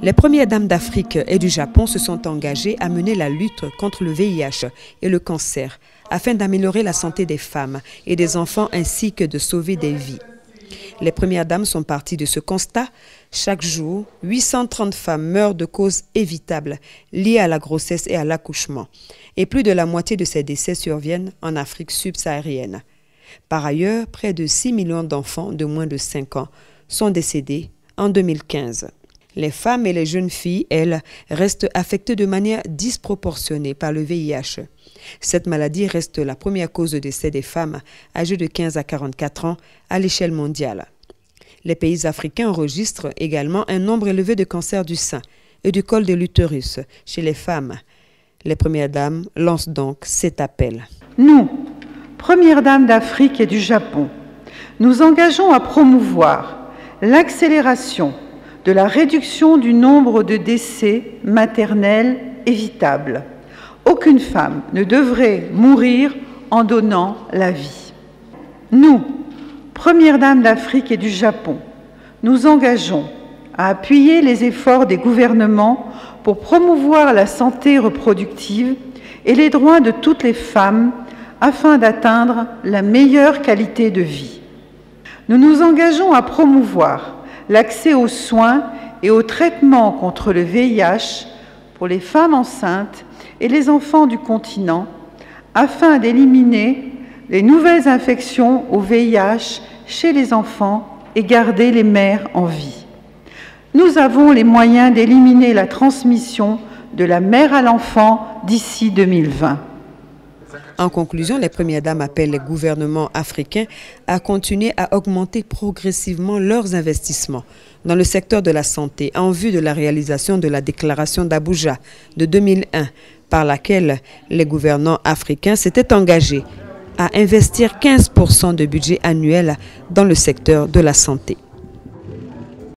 Les premières dames d'Afrique et du Japon se sont engagées à mener la lutte contre le VIH et le cancer afin d'améliorer la santé des femmes et des enfants ainsi que de sauver des vies. Les premières dames sont parties de ce constat. Chaque jour, 830 femmes meurent de causes évitables liées à la grossesse et à l'accouchement. Et plus de la moitié de ces décès surviennent en Afrique subsaharienne. Par ailleurs, près de 6 millions d'enfants de moins de 5 ans sont décédés en 2015. Les femmes et les jeunes filles, elles, restent affectées de manière disproportionnée par le VIH. Cette maladie reste la première cause de décès des femmes âgées de 15 à 44 ans à l'échelle mondiale. Les pays africains enregistrent également un nombre élevé de cancers du sein et du col de l'utérus chez les femmes. Les premières dames lancent donc cet appel. Nous, premières dames d'Afrique et du Japon, nous engageons à promouvoir l'accélération de la réduction du nombre de décès maternels évitables. Aucune femme ne devrait mourir en donnant la vie. Nous, premières dames d'Afrique et du Japon, nous engageons à appuyer les efforts des gouvernements pour promouvoir la santé reproductive et les droits de toutes les femmes afin d'atteindre la meilleure qualité de vie. Nous nous engageons à promouvoir l'accès aux soins et aux traitements contre le VIH pour les femmes enceintes et les enfants du continent afin d'éliminer les nouvelles infections au VIH chez les enfants et garder les mères en vie. Nous avons les moyens d'éliminer la transmission de la mère à l'enfant d'ici 2020. En conclusion, les premières dames appellent les gouvernements africains à continuer à augmenter progressivement leurs investissements dans le secteur de la santé en vue de la réalisation de la déclaration d'Abuja de 2001, par laquelle les gouvernants africains s'étaient engagés à investir 15% de budget annuel dans le secteur de la santé.